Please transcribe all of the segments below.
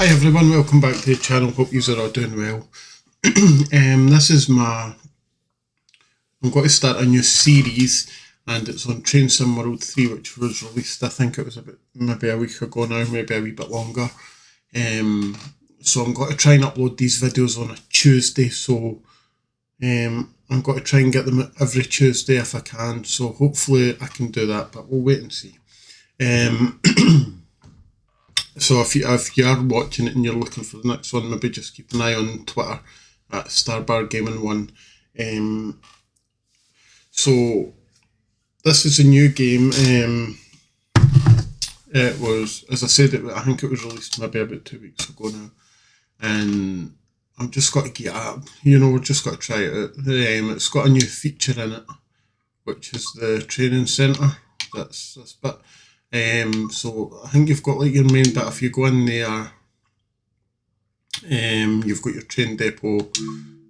Hi everyone, welcome back to the channel. Hope you are all doing well. This is I'm going to start a new series, and it's on Train Sim World 3, which was released, I think it was maybe a week ago now, maybe a wee bit longer. So I'm going to try and upload these videos on a Tuesday, so I'm going to try and get them every Tuesday if I can, so hopefully I can do that, but we'll wait and see. So if you are watching it and you're looking for the next one, maybe just keep an eye on Twitter at starbar gaming1. So this is a new game. It was, as I said, I think it was released maybe about 2 weeks ago now, and I've just got to get up. We've just got to try it out. It's got a new feature in it, which is the training centre. That's this bit. So I think you've got like your main bit. If you go in there, you've got your train depot,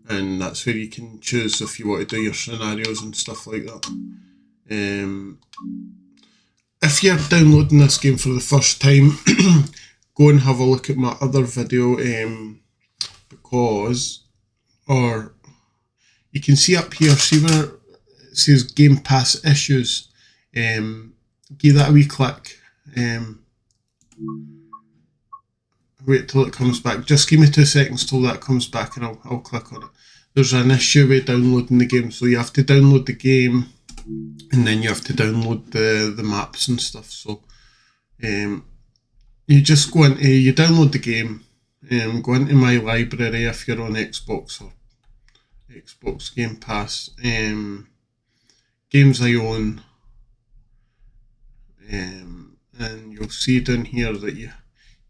and that's where you can choose if you want to do your scenarios and stuff like that. If you're downloading this game for the first time, go and have a look at my other video, or you can see up here, see where it says Game Pass issues. Give that a wee click. Wait till it comes back. Just give me 2 seconds till that comes back, and I'll click on it. There's an issue with downloading the game, so you have to download the game, and then you have to download the maps and stuff. So you just go into, you download the game, go into my library if you're on Xbox or Xbox Game Pass, games I own. And you'll see down here that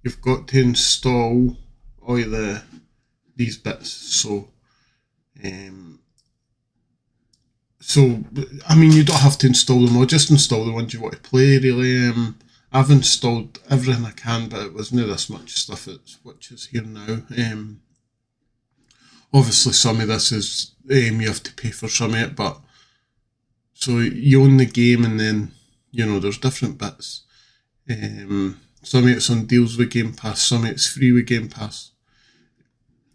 you've got to install all these bits. So I mean, you don't have to install them all, just install the ones you want to play, really. I've installed everything I can, but it wasn't this much stuff which is here now. Obviously some of this is you have to pay for some of it, but so you own the game, and then there's different bits. Some of it's on deals with Game Pass, some of it's free with Game Pass.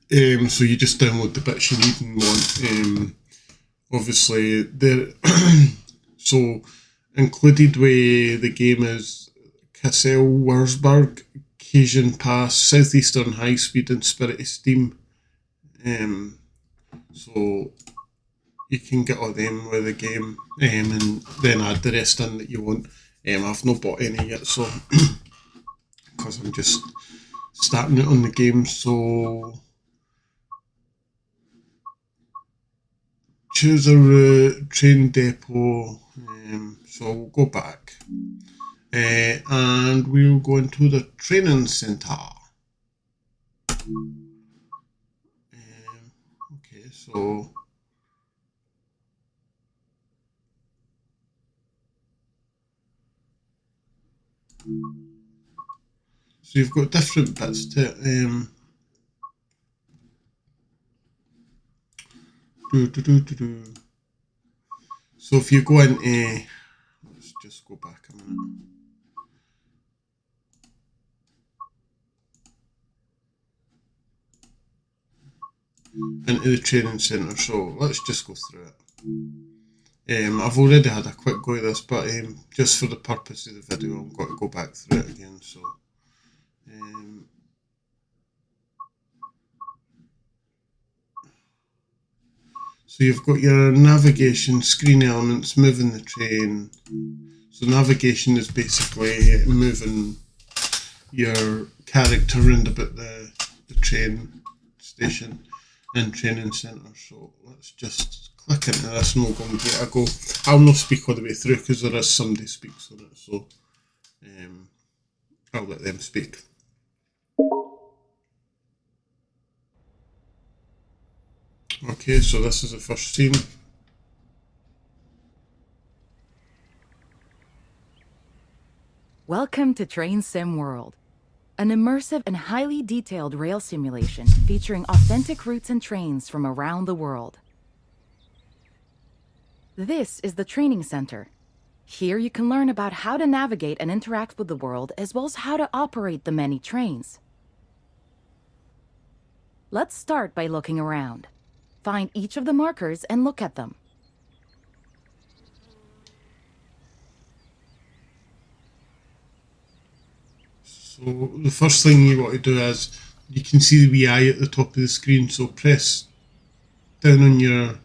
So you just download the bits you need and want. Obviously, so included with the game is Kassel-Wurzburg, Cajun Pass, Southeastern High Speed, and Spirit of Steam. So you can get all them with the game, and then add the rest in that you want. I've not bought any yet, so because I'm just starting it on the game. So choose a route, train depot. So we'll go back, and we'll go into the training centre. Okay, so. So you've got different bits to it. So if you go into, let's just go back a minute. Into the training centre, so let's just go through it. I've already had a quick go at this, but just for the purpose of the video, I'm going to go back through it again. So you've got your navigation, screen elements, moving the train. So navigation is basically moving your character around about the train station and training centre. So let's just click into this and we'll go and get a go. I'll not speak all the way through because there is somebody speaks on it, so I'll let them speak. Okay, so this is the first scene. Welcome to Train Sim World, an immersive and highly detailed rail simulation featuring authentic routes and trains from around the world. This is the training center. Here you can learn about how to navigate and interact with the world, as well as how to operate the many trains. Let's start by looking around. Find each of the markers and look at them. So the first thing you want to do is, you can see the wee eye at the top of the screen, so press down on your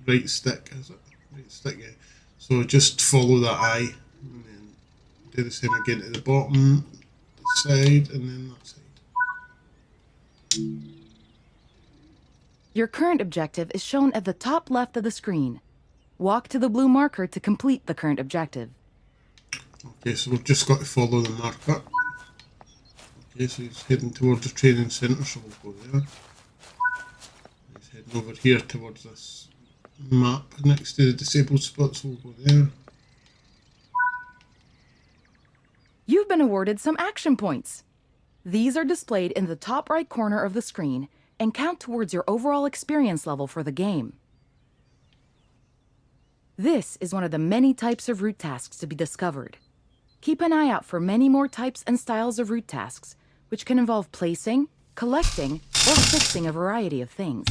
right stick, is it? Right stick, yeah. So just follow that eye, and then do the same again to the bottom, the side, and then that side. Your current objective is shown at the top left of the screen. Walk to the blue marker to complete the current objective. Okay, so we've just got to follow the marker. Okay, so he's heading towards the training centre, so we'll go there. He's heading over here towards this map next to the disabled spot, so we'll go there. You've been awarded some action points. These are displayed in the top right corner of the screen and count towards your overall experience level for the game. This is one of the many types of route tasks to be discovered. Keep an eye out for many more types and styles of route tasks, which can involve placing, collecting, or fixing a variety of things.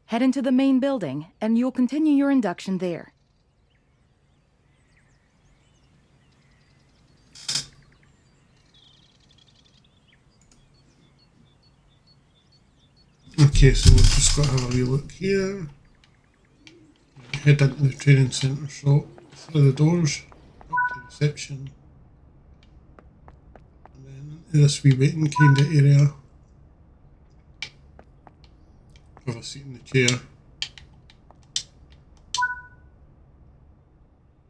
Head into the main building, and you'll continue your induction there. Okay, so we've just got to have a wee look here. Head into the training centre shop, through the doors, up to reception, and then into this wee waiting kind of area. Have a seat in the chair.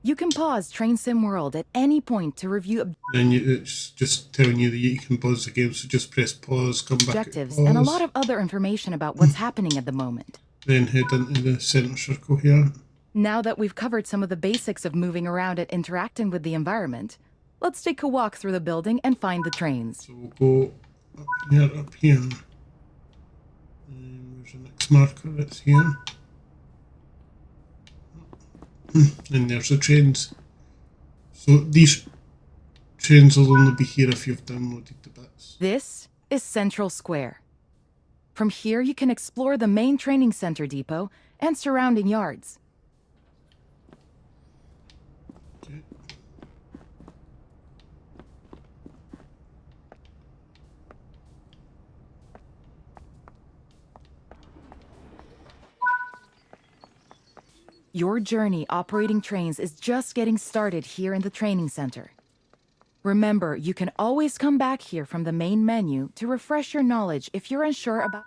You can pause Train Sim World at any point to review Then it's just telling you that you can pause the game, so just press pause, come back to objectives pause. and a lot of other information about what's happening at the moment. Then head into the centre circle here. Now that we've covered some of the basics of moving around and interacting with the environment, let's take a walk through the building and find the trains. So we'll go up here. And there's the next marker, it's here. And there's the trains. So these trains will only be here if you've downloaded the bits. This is Central Square. From here, you can explore the main training center depot and surrounding yards. Okay. Your journey operating trains is just getting started here in the training center. Remember, you can always come back here from the main menu to refresh your knowledge if you're unsure about...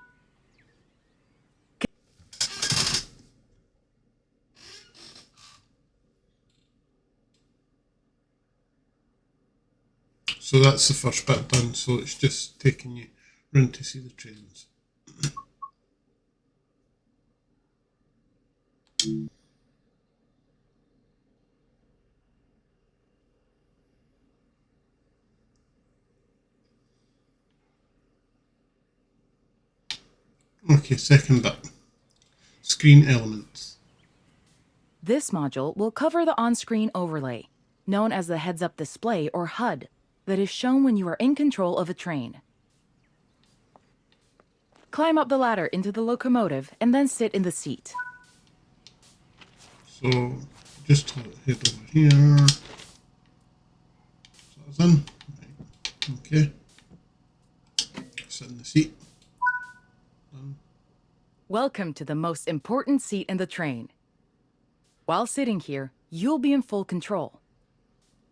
So that's the first bit done, so it's just taking you round to see the trains. Okay, second bit. Screen elements. This module will cover the on-screen overlay, known as the heads-up display or HUD, that is shown when you are in control of a train. Climb up the ladder into the locomotive and then sit in the seat. So just head over here. So that's in. Right. Okay. Sit in the seat. Done. Welcome to the most important seat in the train. While sitting here, you'll be in full control.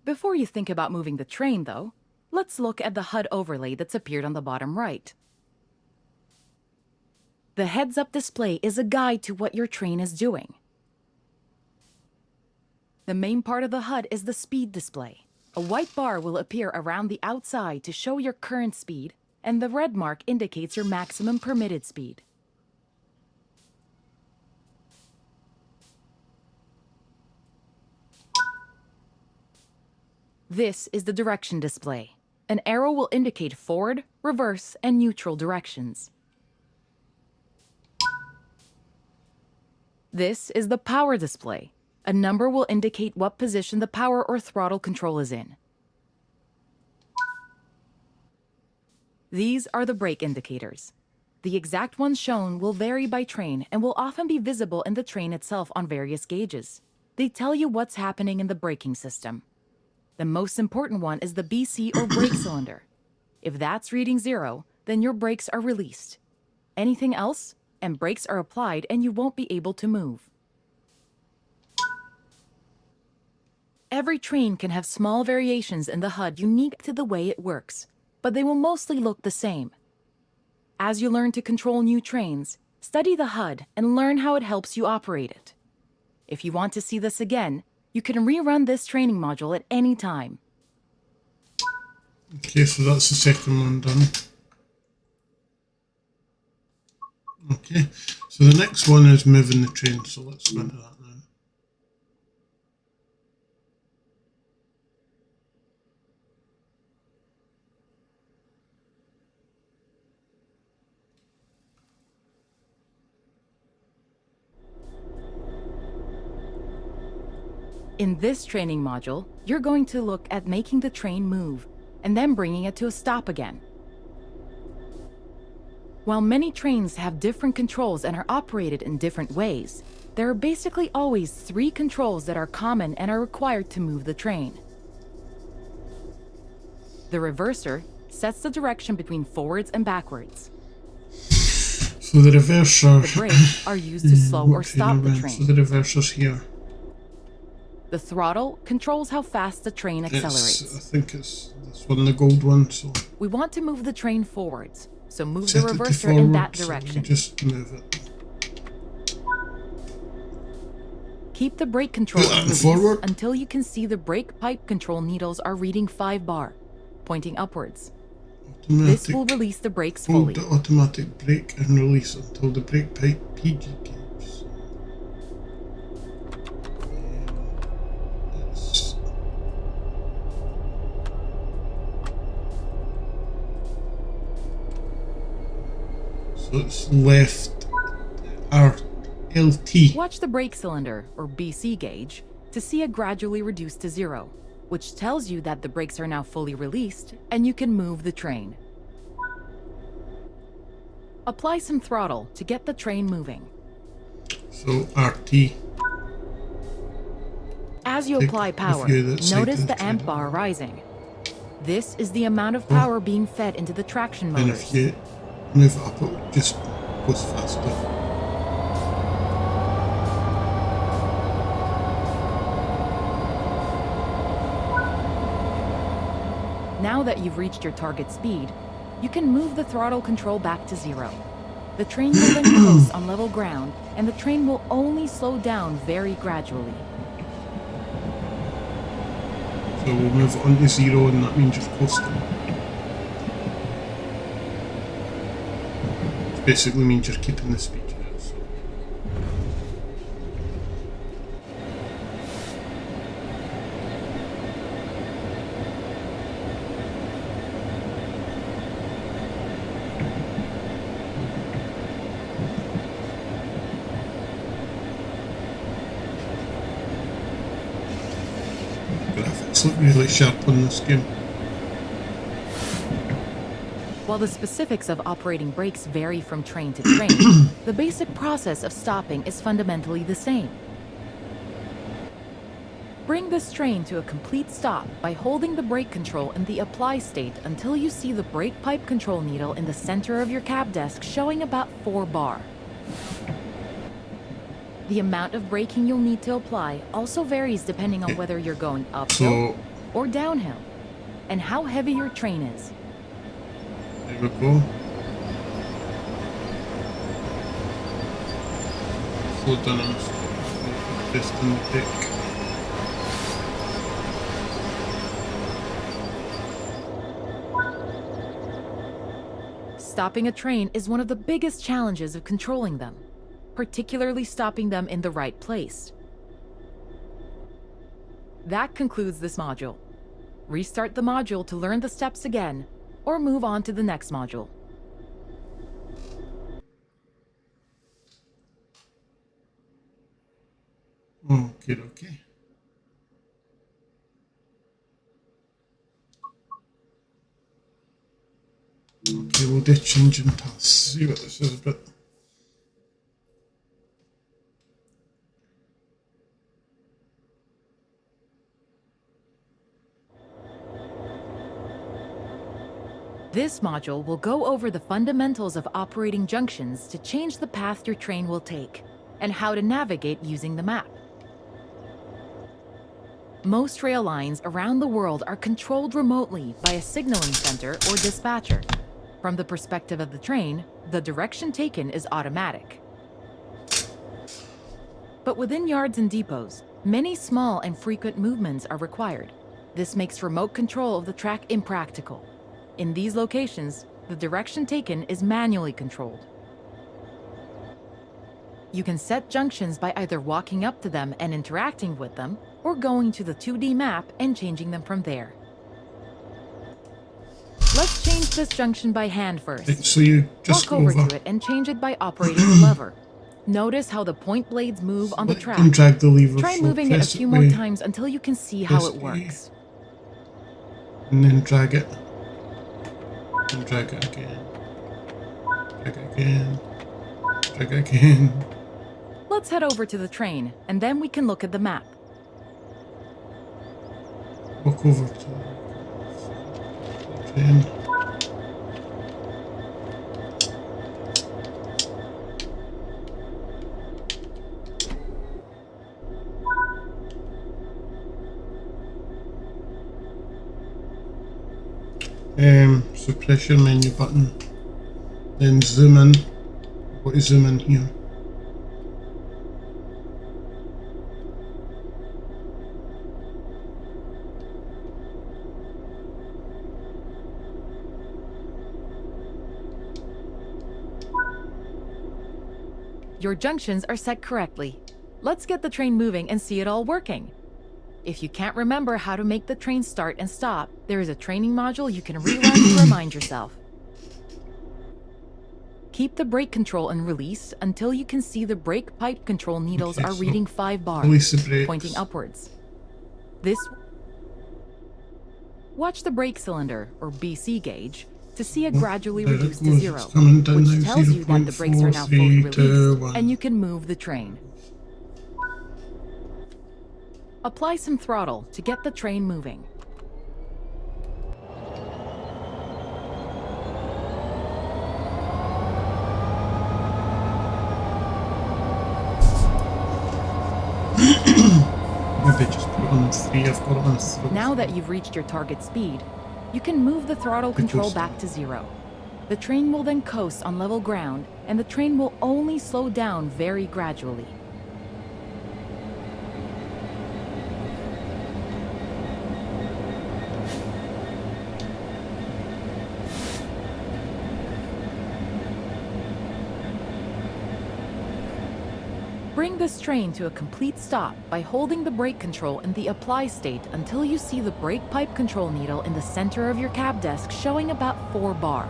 Before you think about moving the train, though, let's look at the HUD overlay that's appeared on the bottom right. The heads-up display is a guide to what your train is doing. The main part of the HUD is the speed display. A white bar will appear around the outside to show your current speed, and the red mark indicates your maximum permitted speed. This is the direction display. An arrow will indicate forward, reverse, and neutral directions. This is the power display. A number will indicate what position the power or throttle control is in. These are the brake indicators. The exact ones shown will vary by train and will often be visible in the train itself on various gauges. They tell you what's happening in the braking system. The most important one is the BC or brake cylinder. If that's reading 0, then your brakes are released. Anything else, and brakes are applied and you won't be able to move. Every train can have small variations in the HUD unique to the way it works, but they will mostly look the same. As you learn to control new trains, study the HUD and learn how it helps you operate it. If you want to see this again, you can rerun this training module at any time. Okay, so that's the second one done. Okay, so the next one is moving the train, so let's go into that now. In this training module, you're going to look at making the train move and then bringing it to a stop again. While many trains have different controls and are operated in different ways, there are basically always 3 controls that are common and are required to move the train. The reverser sets the direction between forwards and backwards. So the reverser... The brakes are used to slow or stop the train. So the reverser's here. The throttle controls how fast the train accelerates. I think it's this one, the gold one. So we want to move the train forwards, so move set the it to reverser forward, in that so direction. we just move it. Keep the brake control in release forward until you can see the brake pipe control needles are reading 5 bar, pointing upwards. This will release the brakes fully. Hold the automatic brake and release until the brake pipe PG gives. So it's left RLT. Watch the brake cylinder, or BC gauge, to see it gradually reduce to 0, which tells you that the brakes are now fully released and you can move the train. Apply some throttle to get the train moving. So RT. As you apply power, notice the amp bar rising. This is the amount of power being fed into the traction motors. And if you move it up, it just goes faster. Now that you've reached your target speed, you can move the throttle control back to 0. The train will then coast on level ground, and the train will only slow down very gradually. So we'll move it on to 0, and that means you're coasting. Which basically means you're keeping the speed you're at. So. Graphics look really sharp on this game. While the specifics of operating brakes vary from train to train, the basic process of stopping is fundamentally the same. Bring this train to a complete stop by holding the brake control in the apply state until you see the brake pipe control needle in the center of your cab desk showing about 4 bar. The amount of braking you'll need to apply also varies depending on whether you're going uphill or downhill, and how heavy your train is. There we go. Slow down on this. Just on the brake. Stopping a train is one of the biggest challenges of controlling them, particularly stopping them in the right place. That concludes this module. Restart the module to learn the steps again, or move on to the next module. Okay. Okay, we'll do changing paths. See what this is about. This module will go over the fundamentals of operating junctions to change the path your train will take, and how to navigate using the map. Most rail lines around the world are controlled remotely by a signaling center or dispatcher. From the perspective of the train, the direction taken is automatic. But within yards and depots, many small and frequent movements are required. This makes remote control of the track impractical. In these locations, the direction taken is manually controlled. You can set junctions by either walking up to them and interacting with them, or going to the 2D map and changing them from there. Let's change this junction by hand first. Right, so you just walk over to it and change it by operating the lever. Notice how the point blades move on the track. And drag the lever. Try so moving it a press few more away, times until you can see how it press A. works. And then drag it. And drag it again. Drag it again. Drag it again. Let's head over to the train, and then we can look at the map. Walk over to the train. So press your menu button, then zoom in. What is zoom in here? Your junctions are set correctly. Let's get the train moving and see it all working. If you can't remember how to make the train start and stop, there is a training module you can rerun to remind yourself. Keep the brake control and release until you can see the brake pipe control needles Okay, are so reading 5 bars, release the brakes. pointing upwards. Watch the brake cylinder, or BC gauge, to see it gradually There it reduce to goes, 0, it's coming down which now, tells you that the brakes are now fully 0.4, 3, 2, released, 1. and you can move the train. Apply some throttle to get the train moving. Maybe just put it on 3, I've got it on 3. Now that you've reached your target speed, you can move the throttle control back to 0. The train will then coast on level ground, and the train will only slow down very gradually. Bring this train to a complete stop by holding the brake control in the apply state until you see the brake pipe control needle in the center of your cab desk showing about 4 bar.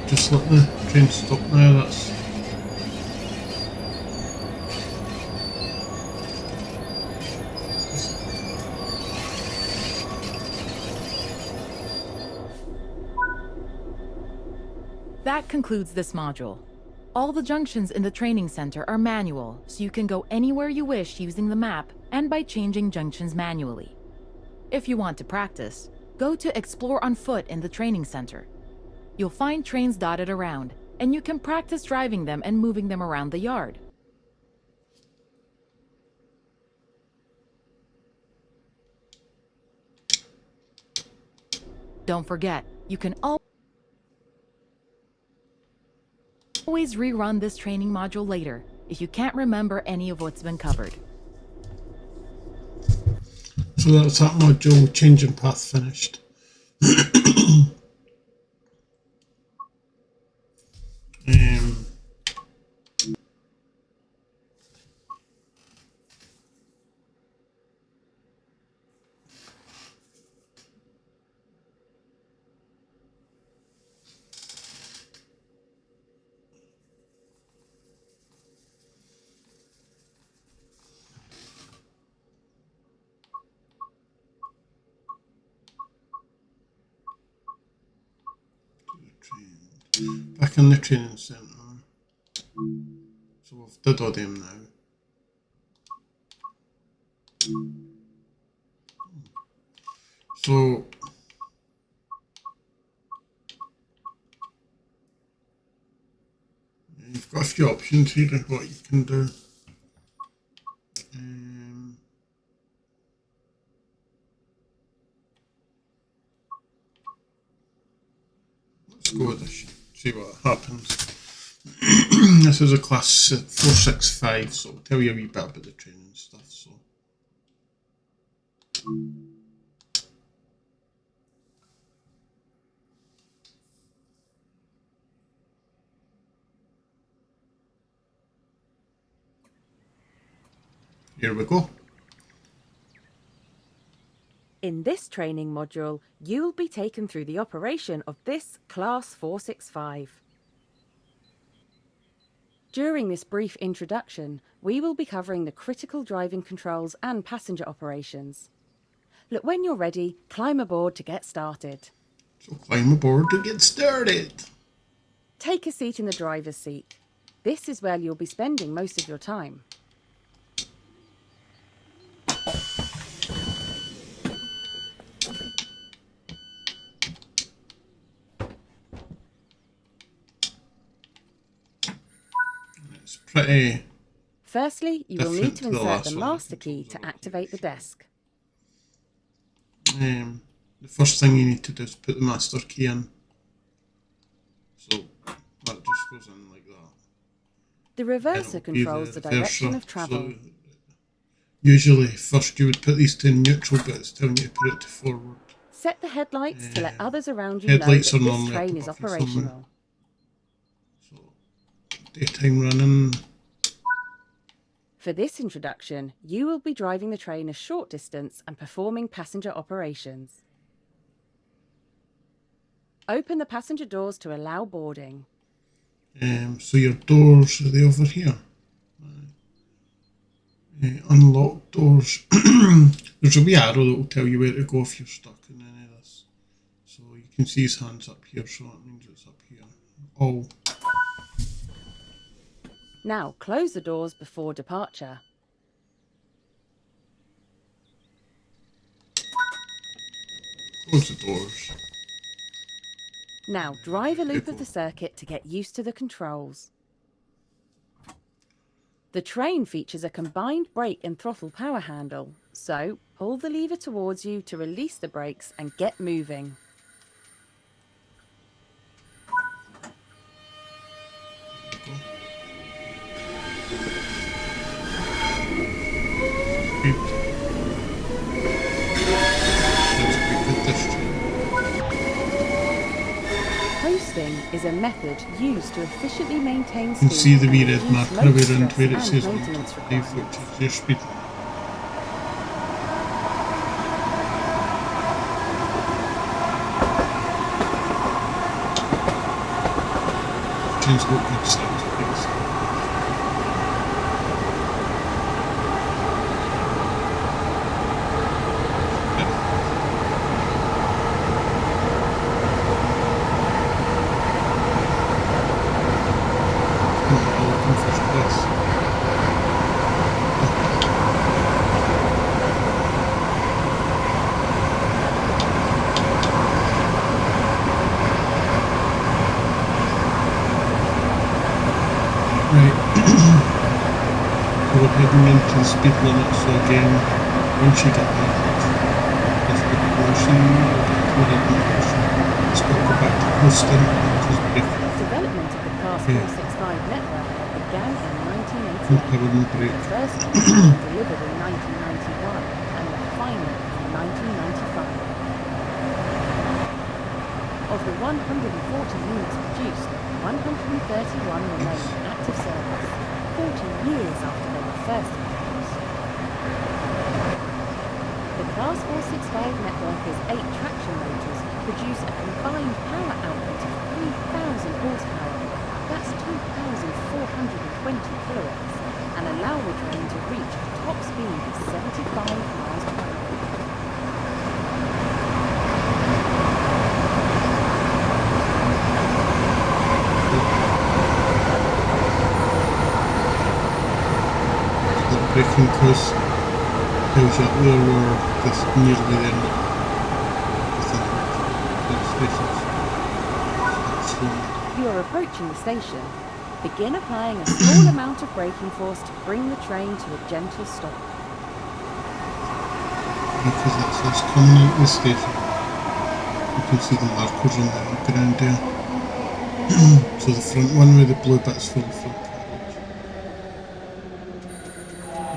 Just let the train stop now, that's... That concludes this module. All the junctions in the training center are manual, so you can go anywhere you wish using the map and by changing junctions manually. If you want to practice, go to Explore on Foot in the training center. You'll find trains dotted around, and you can practice driving them and moving them around the yard. Don't forget, you can always rerun this training module later if you can't remember any of what's been covered. So that's that module, changing path, finished. Back in the training centre. So we've did all them now. So you've got a few options here of what you can do. Let's go with this, see what happens. This is a class 465, so I'll tell you a wee bit about the training stuff. So here we go. In this training module, you'll be taken through the operation of this Class 465. During this brief introduction, we will be covering the critical driving controls and passenger operations. Look, when you're ready, climb aboard to get started. So climb aboard to get started. Take a seat in the driver's seat. This is where you'll be spending most of your time. It's pretty... Firstly, you will need to different to the insert last the one, I master think key it to was activate the desk. The first thing you need to do is put the master key in. So that just goes in like that. The Then reverser it'll be controls the direction reverser. of travel. So usually first you would put these to neutral, but it's telling you to put it to forward. Set the headlights to let others around you know that Headlights are this normally train up is above you somewhere. operational. So daytime running. For this introduction, you will be driving the train a short distance and performing passenger operations. Open the passenger doors to allow boarding. So your doors, are they over here? Unlock doors. There's a wee arrow that will tell you where to go if you're stuck in any of this. So you can see his hands up here, so that means it's up here. Oh, Now close the doors before departure. close the doors. Now drive a loop of the circuit to get used to the controls. The train features a combined brake and throttle power handle, so pull the lever towards you to release the brakes and get moving. Beep. Let's quick this train. Coasting is a method used to efficiently maintain You can speed see the wee and red reduce marker load around stress where it and says maintenance 125, requirements. which is your speed. Train's got good sound, please. First place. Right. We're heading into the speed limit, so again, once you get that, if the caution, it's got to go back to coasting, which is braking. Development of the Class 465 network began in No 1988. power, no brake. The first units were delivered in 1991 and the final in 1995. Of the 140 units produced, 131 remain in active service, 40 years after they were first introduced. The Class 465 network has 8 traction motors produce a combined power output of 3,000 horsepower, that's 2,420 kilowatts, and allow the train to reach a top speed of 75 miles per hour. braking because tells you up there we're just nearly there within the stations. You are approaching the station. Begin applying a small amount of braking force to bring the train to a gentle stop. Because it's us coming into the station. You can see the markers on the ground there. So the front one with the blue bit's for the front carriage.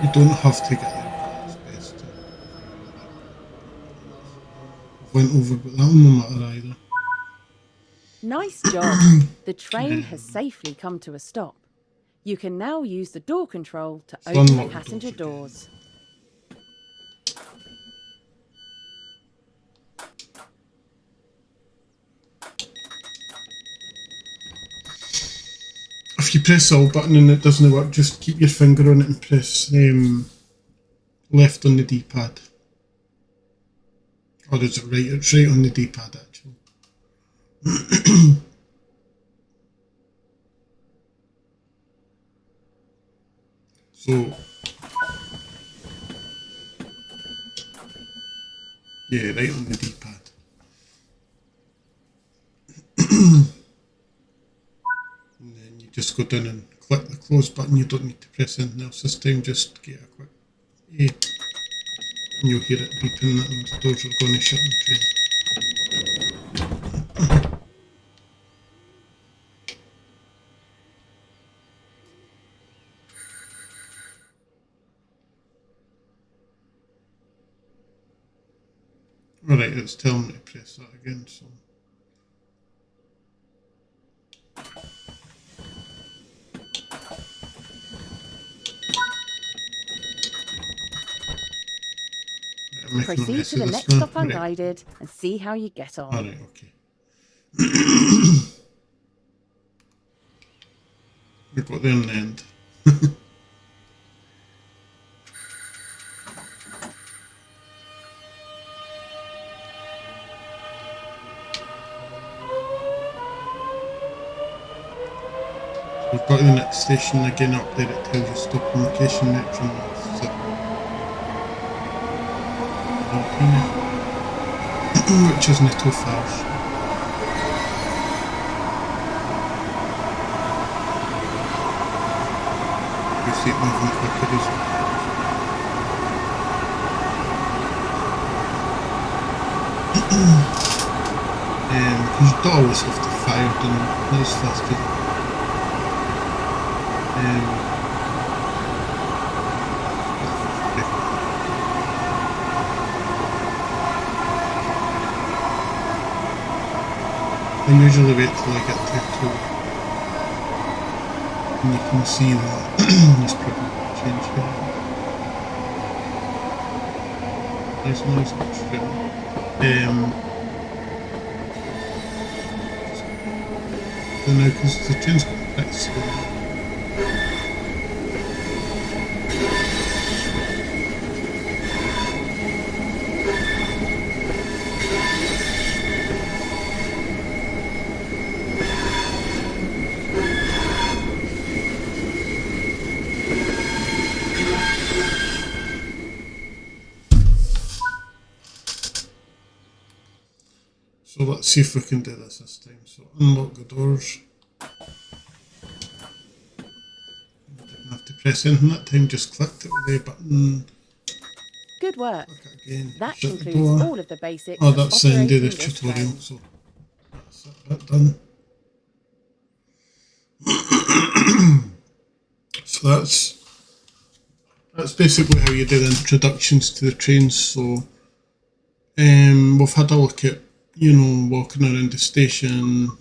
You don't have to get there, but it's best to went over but that one no matter either. Nice job. The train has safely come to a stop. You can now use the door control to open the passenger doors. If you press the all button and it doesn't work, just keep your finger on it and press left on the D-pad. Or is it right? It's right on the D-pad actually. So, yeah, right on the D-pad. And then you just go down and click the close button. You don't need to press anything else this time, just get a quick A. And you'll hear it beeping, that means the doors are going to shut on the train. Alright, it's telling me to press that again, so. Proceed to the next stop unguided and see how you get on. Alright, okay. We got there in the end. We've got to the next station again. Up there it tells you stop on location metro north, so which isn't too far. You see it moving quicker as well. Because you don't always have to fire them as fast as I usually wait till I get to two, and you can see that there's probably a change here. Nice noise, so now because the train's got quite slow. So let's see if we can do this time. So unlock the doors. Didn't have to press anything that time, just clicked it with the button. Good work. Again, that concludes all of the basics. Oh, that's the end of the tutorial, so that's that done. So that's basically how you do the introductions to the trains. So we've had a look at, you know, walking around the station.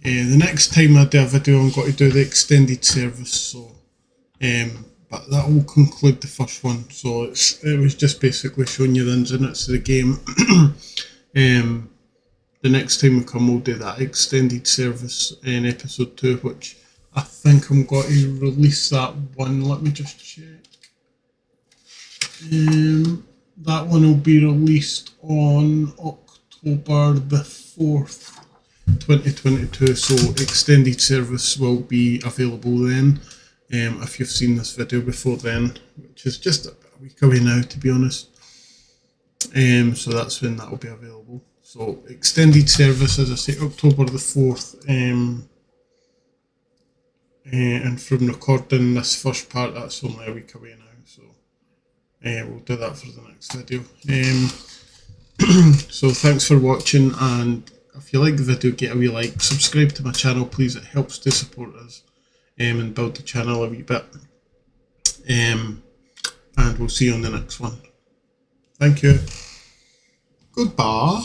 The next time I do a video, I'm going to do the extended service. So, but that will conclude the first one. So it was just basically showing you the ins and outs of the game. The next time we come, we'll do that extended service in episode 2, which I think I'm going to release that one. Let me just check. That one will be released on October the 4th. 2022, so extended service will be available then. If you've seen this video before then, which is just a week away now, to be honest. So that's when that will be available. So extended service, as I say, October the 4th. And from recording this first part, that's only a week away now. So we'll do that for the next video. So thanks for watching, and if you like the video, get a wee like, subscribe to my channel please, it helps to support us and build the channel a wee bit. And we'll see you on the next one. Thank you. Goodbye.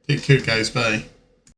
Take care guys, bye.